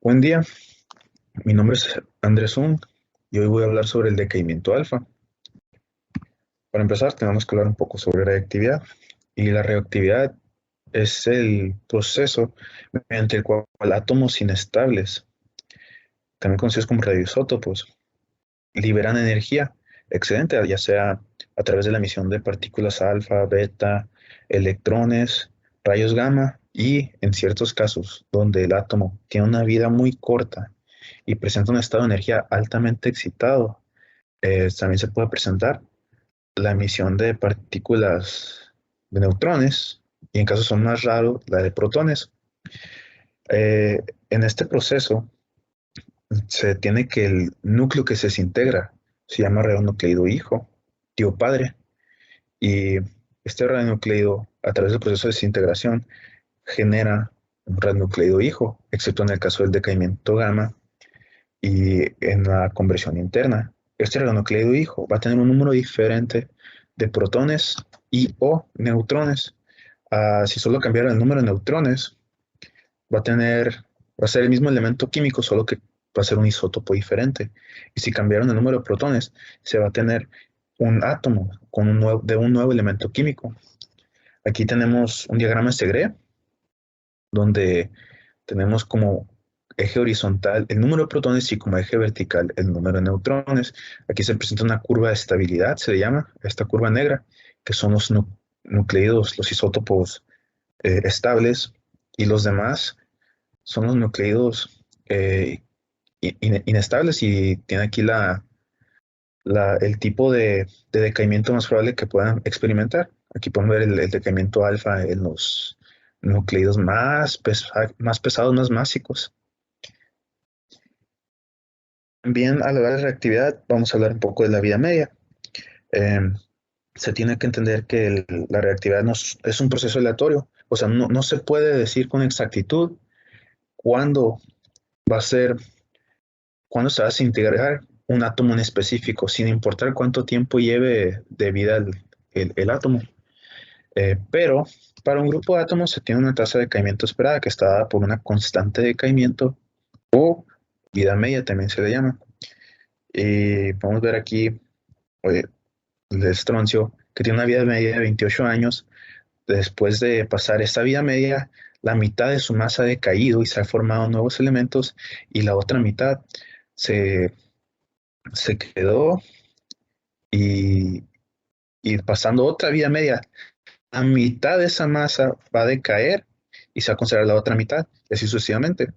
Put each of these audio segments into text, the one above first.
Buen día, mi nombre es Andrés Ung y hoy voy a hablar sobre el decaimiento alfa. Para empezar, tenemos que hablar un poco sobre reactividad. Y la reactividad es el proceso mediante el cual átomos inestables, también conocidos como radioisótopos, liberan energía excedente, ya sea a través de la emisión de partículas alfa, beta, electrones, rayos gamma y en ciertos casos donde el átomo tiene una vida muy corta y presenta un estado de energía altamente excitado, también se puede presentar la emisión de partículas de neutrones y en casos son más raros la de protones. Eh, en este proceso se tiene que el núcleo que se desintegra se llama radionucleido hijo, tío padre, y este radionucleido a través del proceso de desintegración genera un radionucleido hijo, excepto en el caso del decaimiento gamma y en la conversión interna. Este radionucleido hijo va a tener un número diferente de protones y o neutrones. Si solo cambiara el número de neutrones, va a ser el mismo elemento químico, solo que va a ser un isótopo diferente. Y si cambiaron el número de protones, se va a tener un átomo con de un nuevo elemento químico. Aquí tenemos un diagrama de Segre, donde tenemos como eje horizontal el número de protones y como eje vertical el número de neutrones. Aquí se presenta una curva de estabilidad, se le llama, esta curva negra, que son los nucleidos, los isótopos estables, y los demás son los nucleidos inestables y tiene aquí el tipo de decaimiento más probable que puedan experimentar. Aquí podemos ver el decaimiento alfa en los nucleidos más pesados, más básicos. También al hablar de reactividad, vamos a hablar un poco de la vida media. Eh, Se tiene que entender que la reactividad no es un proceso aleatorio, o sea, no se puede decir con exactitud cuándo va a ser, cuándo se va a desintegrar un átomo en específico, sin importar cuánto tiempo lleve de vida el átomo. Pero para un grupo de átomos se tiene una tasa de decaimiento esperada que está dada por una constante de decaimiento o vida media también se le llama. Y podemos ver aquí eh, el estroncio que tiene una vida media de 28 años. Después de pasar esta vida media, la mitad de su masa ha decaído y se han formado nuevos elementos y la otra mitad se, se quedó y, y pasando otra vida media, la mitad de esa masa va a decaer y se va a conservar la otra mitad, y así sucesivamente.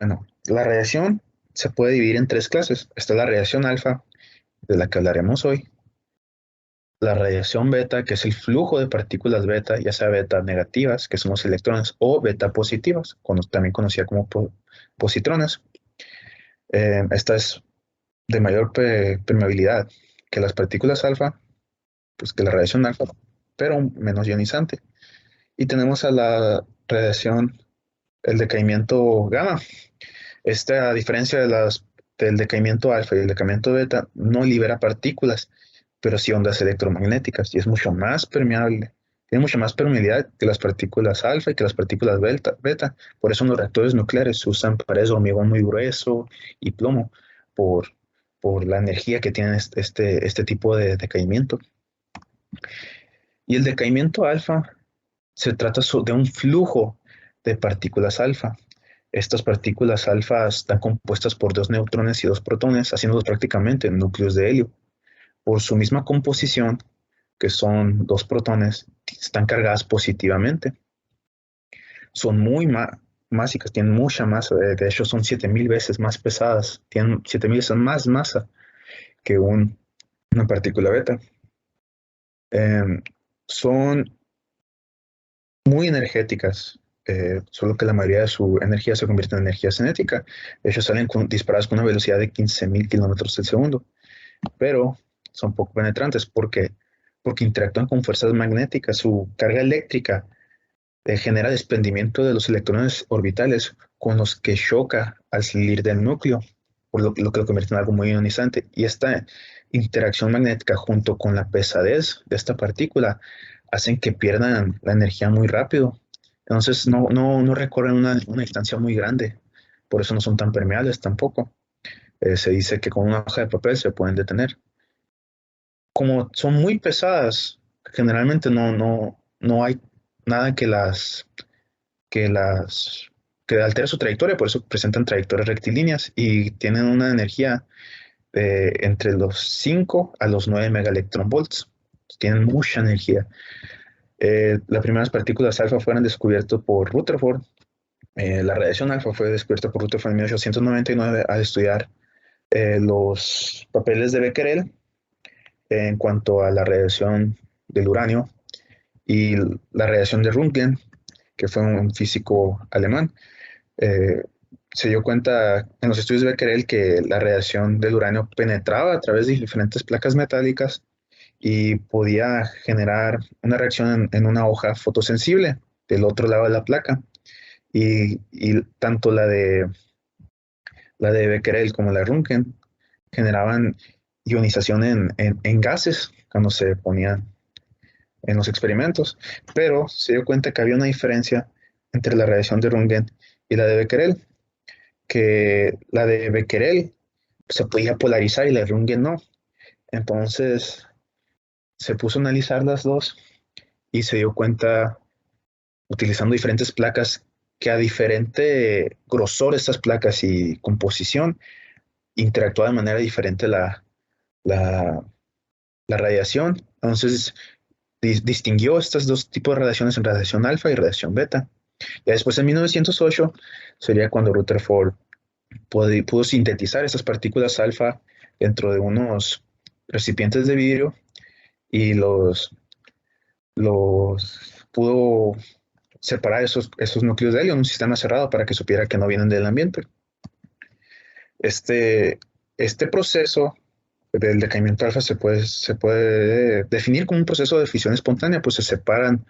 Bueno, la radiación se puede dividir en tres clases. Está la radiación alfa, de la que hablaremos hoy. La radiación beta, que es el flujo de partículas beta, ya sea beta negativas, que son los electrones, o beta positivas, también conocida como positrones. Esta es de mayor permeabilidad que las partículas alfa, pues que la radiación alfa, pero menos ionizante. Y tenemos a la radiación, el decaimiento gamma. Esta, a diferencia del decaimiento alfa y el decaimiento beta, no libera partículas, pero sí ondas electromagnéticas y es mucho más permeable. Tiene mucha más permeabilidad que las partículas alfa y que las partículas beta. Por eso en los reactores nucleares se usan paredes de hormigón muy grueso y plomo por, por la energía que tiene este tipo de decaimiento. Y el decaimiento alfa se trata de un flujo de partículas alfa. Estas partículas alfa están compuestas por dos neutrones y dos protones, haciéndolos prácticamente núcleos de helio. Por su misma composición, que son dos protones, están cargadas positivamente. Son muy másicas, tienen mucha masa, de hecho son 7000 veces más pesadas, tienen 7000 veces más masa que una partícula beta. Eh, Son muy energéticas, solo que la mayoría de su energía se convierte en energía cinética. Ellos salen disparados con una velocidad de 15.000 kilómetros al segundo, pero son poco penetrantes porque interactúan con fuerzas magnéticas. Su carga eléctrica genera desprendimiento de los electrones orbitales con los que choca al salir del núcleo, por lo que lo convierte en algo muy ionizante. Y esta interacción magnética junto con la pesadez de esta partícula hacen que pierdan la energía muy rápido. Entonces no recorren una distancia muy grande, por eso no son tan permeables tampoco. Se dice que con una hoja de papel se pueden detener. Como son muy pesadas, generalmente no hay nada que que altere su trayectoria, por eso presentan trayectorias rectilíneas y tienen una energía entre los 5 a los 9 megaelectronvolts. Tienen mucha energía. Las primeras partículas alfa fueron descubiertas por Rutherford. La radiación alfa fue descubierta por Rutherford en 1899 al estudiar los papeles de Becquerel en cuanto a la radiación del uranio y la radiación de Röntgen, que fue un físico alemán. Eh, Se dio cuenta en los estudios de Becquerel que la radiación del uranio penetraba a través de diferentes placas metálicas y podía generar una reacción en una hoja fotosensible del otro lado de la placa. Y tanto la de Becquerel como la de Röntgen generaban ionización en gases cuando se ponían en los experimentos, pero se dio cuenta que había una diferencia entre la radiación de Röntgen y la de Becquerel, que la de Becquerel se podía polarizar y la de Röntgen no. Entonces se puso a analizar las dos y se dio cuenta, utilizando diferentes placas, que a diferente grosor de estas placas y composición interactúa de manera diferente la, la radiación. Entonces distinguió estos dos tipos de radiaciones en radiación alfa y radiación beta. Ya después, en 1908, sería cuando Rutherford pudo sintetizar esas partículas alfa dentro de unos recipientes de vidrio y los pudo separar esos núcleos de helio en un sistema cerrado para que supiera que no vienen del ambiente. Este, este proceso del decaimiento alfa se puede definir como un proceso de fisión espontánea, pues se separan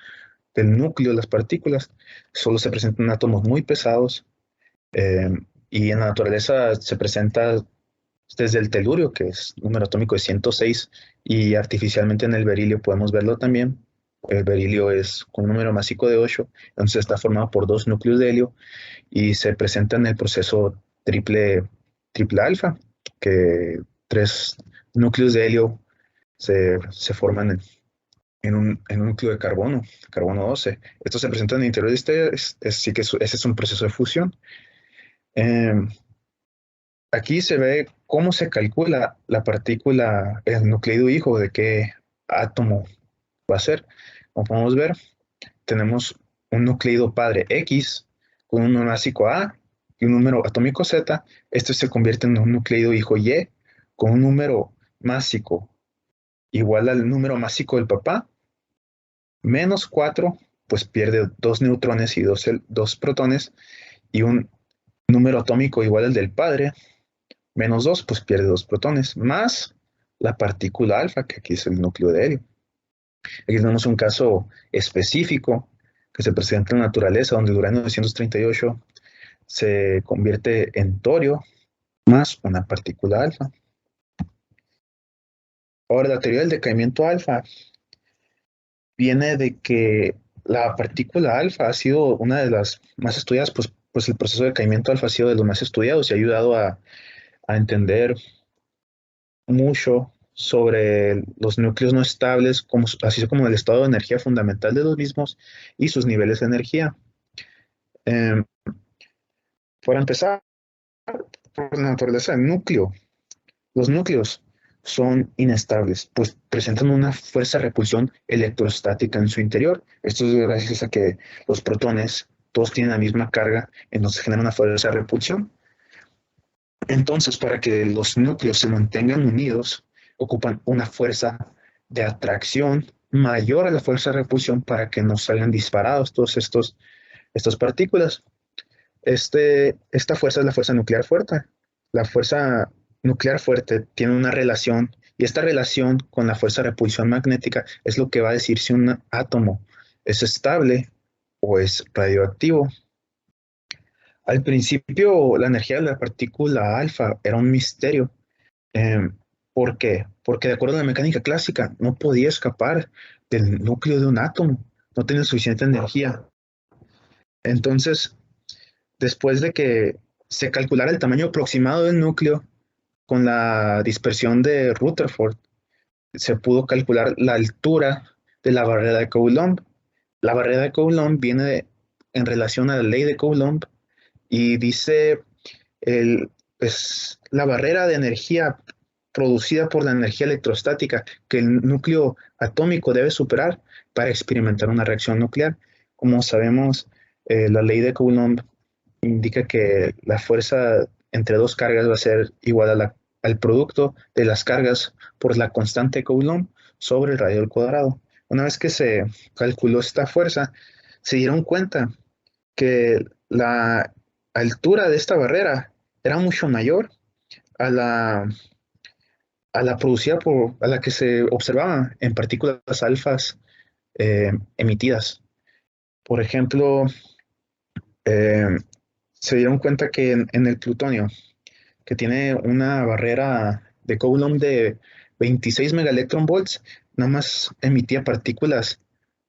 del núcleo las partículas, solo se presentan átomos muy pesados eh, y en la naturaleza se presenta desde el telurio, que es número atómico de 106, y artificialmente en el berilio podemos verlo también. El berilio es con un número másico de 8, entonces está formado por dos núcleos de helio y se presenta en el proceso triple alfa, que tres núcleos de helio se forman en un núcleo de carbono 12. Esto se presenta en el interior de sí que ese es un proceso de fusión. Eh, Aquí se ve cómo se calcula la partícula, el nucleido hijo, de qué átomo va a ser. Como podemos ver, tenemos un nucleido padre X con un número básico A y un número atómico Z. Esto se convierte en un nucleido hijo Y con un número másico igual al número másico del papá, menos 4, pues pierde dos neutrones y dos protones, y un número atómico igual al del padre, menos 2, pues pierde dos protones, más la partícula alfa, que aquí es el núcleo de helio. Aquí tenemos un caso específico que se presenta en la naturaleza, donde el uranio 938 se convierte en torio más una partícula alfa. Ahora, la teoría del decaimiento alfa viene de que la partícula alfa ha sido una de las más estudiadas, pues el proceso de decaimiento alfa ha sido de los más estudiados y ha ayudado a entender mucho sobre los núcleos no estables, así como el estado de energía fundamental de los mismos y sus niveles de energía. Eh, para empezar, por la naturaleza del núcleo, los núcleos son inestables, pues presentan una fuerza de repulsión electrostática en su interior. Esto es gracias a que los protones todos tienen la misma carga, entonces genera una fuerza de repulsión. Entonces, para que los núcleos se mantengan unidos, ocupan una fuerza de atracción mayor a la fuerza de repulsión para que no salgan disparados todos estas partículas. Esta fuerza es la fuerza nuclear fuerte. La fuerza nuclear fuerte tiene una relación, y esta relación con la fuerza de repulsión magnética es lo que va a decir si un átomo es estable o es radioactivo. Al principio, la energía de la partícula alfa era un misterio. Eh, ¿Por qué? Porque de acuerdo a la mecánica clásica, no podía escapar del núcleo de un átomo, no tenía suficiente energía. Entonces, después de que se calculara el tamaño aproximado del núcleo con la dispersión de Rutherford, se pudo calcular la altura de la barrera de Coulomb. La barrera de Coulomb en relación a la ley de Coulomb y dice es la barrera de energía producida por la energía electrostática que el núcleo atómico debe superar para experimentar una reacción nuclear. Como sabemos, la ley de Coulomb indica que la fuerza entre dos cargas va a ser igual al producto de las cargas por la constante Coulomb sobre el radio al cuadrado. Una vez que se calculó esta fuerza, se dieron cuenta que la altura de esta barrera era mucho mayor a la producida a la que se observaba en partículas alfas emitidas. Por ejemplo, eh, se dieron cuenta que en el plutonio, que tiene una barrera de Coulomb de 26 megaelectronvolts, nada más emitía partículas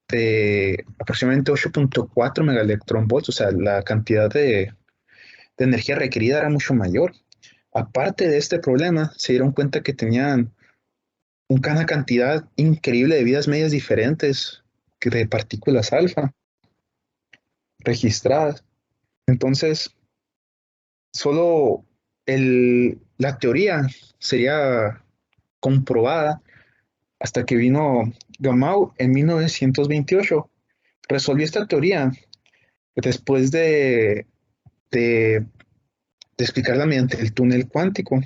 de aproximadamente 8.4 megaelectronvolts, o sea, la cantidad de energía requerida era mucho mayor. Aparte de este problema, se dieron cuenta que tenían una cantidad increíble de vidas medias diferentes de partículas alfa registradas. Entonces, solo la teoría sería comprobada hasta que vino Gamow en 1928. Resolvió esta teoría después de explicarla mediante el túnel cuántico.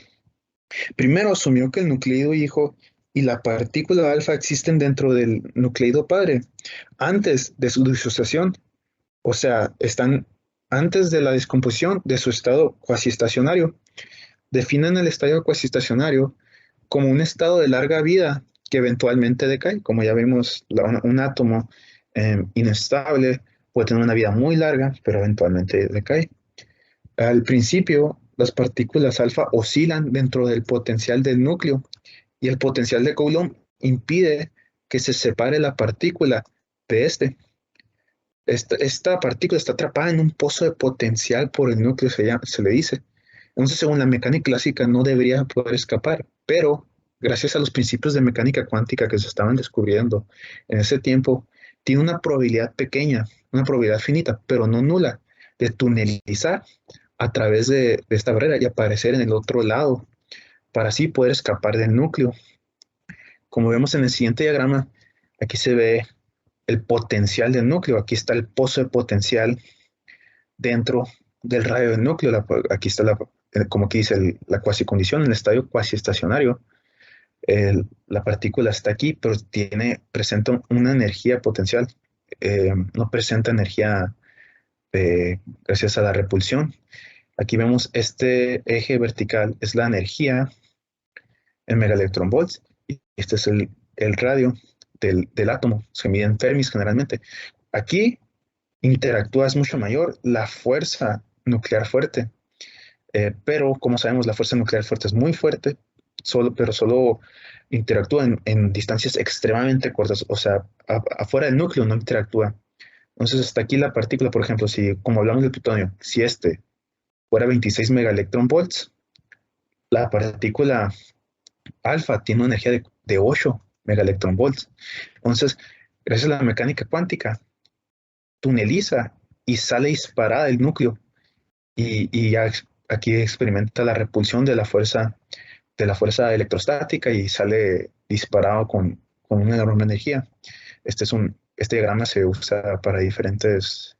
Primero asumió que el nucleido hijo y la partícula alfa existen dentro del nucleido padre antes de su disociación, o sea, están antes de la descomposición de su estado cuasiestacionario. Definen el estado cuasiestacionario como un estado de larga vida que eventualmente decae. Como ya vimos, un átomo inestable puede tener una vida muy larga, pero eventualmente decae. Al principio, las partículas alfa oscilan dentro del potencial del núcleo y el potencial de Coulomb impide que se separe la partícula de este. Esta partícula está atrapada en un pozo de potencial por el núcleo, se le dice. Entonces, según la mecánica clásica, no debería poder escapar, pero gracias a los principios de mecánica cuántica que se estaban descubriendo en ese tiempo, tiene una probabilidad pequeña, una probabilidad finita, pero no nula, de tunelizar a través de esta barrera y aparecer en el otro lado, para así poder escapar del núcleo. Como vemos en el siguiente diagrama, aquí se ve el potencial del núcleo. Aquí está el pozo de potencial dentro del radio del núcleo. Aquí está como aquí dice la cuasicondición, en el estadio cuasiestacionario. La partícula está aquí, pero presenta una energía potencial. No presenta energía gracias a la repulsión. Aquí vemos este eje vertical, es la energía en megaelectronvolts, y este es el radio del átomo, se mide en Fermis generalmente. Aquí interactúa, es mucho mayor la fuerza nuclear fuerte, pero como sabemos la fuerza nuclear fuerte es muy fuerte, pero solo interactúa en distancias extremadamente cortas, o sea, afuera del núcleo no interactúa. Entonces hasta aquí la partícula, por ejemplo, si como hablamos del plutonio, si este fuera 26 megaelectronvolts, la partícula alfa tiene una energía de 8 megaelectronvolts. Entonces, gracias a la mecánica cuántica, tuneliza y sale disparada del núcleo y ya aquí experimenta la repulsión de la fuerza electrostática y sale disparado con una enorme energía. Este diagrama se usa para diferentes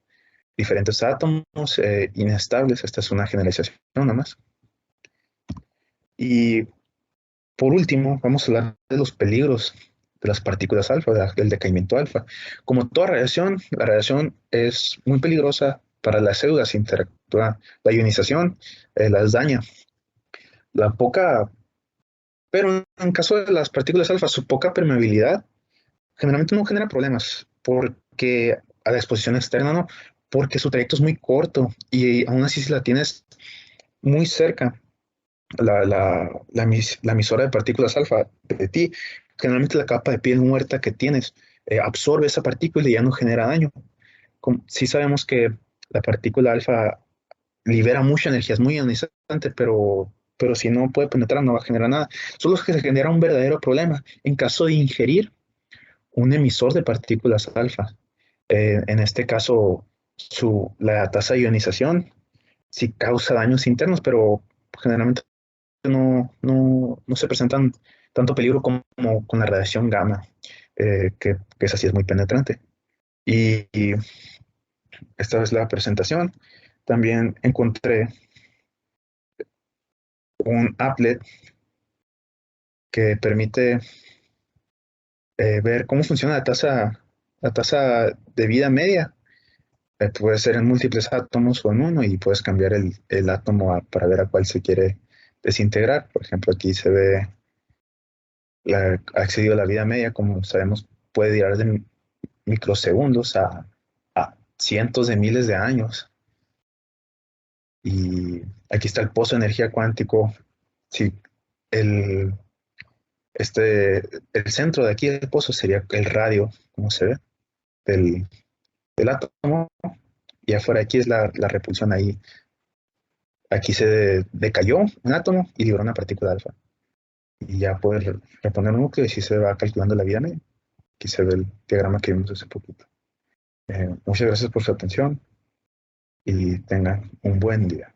átomos inestables. Esta es una generalización nada más. Y por último, vamos a hablar de los peligros de las partículas alfa, del decaimiento alfa. Como toda radiación, la radiación es muy peligrosa para las células, interactúa la ionización, las daña. Pero en caso de las partículas alfa, su poca permeabilidad generalmente no genera problemas, porque a la exposición externa no, porque su trayecto es muy corto y aún así si la tienes muy cerca, la emisora de partículas alfa de ti, generalmente la capa de piel muerta que tienes absorbe esa partícula y ya no genera daño. Sí sabemos que La partícula alfa libera mucha energía, es muy ionizante, pero si no puede penetrar no va a generar nada. Solo es que se genera un verdadero problema en caso de ingerir un emisor de partículas alfa. En este caso, la tasa de ionización sí causa daños internos, pero generalmente no se presentan tanto peligro como con la radiación gamma, que esa sí es muy penetrante. Y esta es la presentación. También encontré un applet que permite ver cómo funciona la tasa de vida media. Puede ser en múltiples átomos o en uno y puedes cambiar el átomo para ver a cuál se quiere desintegrar. Por ejemplo, aquí se ve ha excedido la vida media, como sabemos, puede durar de microsegundos a cientos de miles de años. Y aquí está el pozo de energía cuántico. Sí, el, el centro de aquí del pozo sería el radio, como se ve, del, del átomo. Y afuera aquí es la repulsión ahí. Aquí se decayó un átomo y liberó una partícula alfa. Y ya puedes reponer un núcleo y si se va calculando la vida media. Aquí se ve el diagrama que vimos hace poquito. Muchas gracias por su atención y tengan un buen día.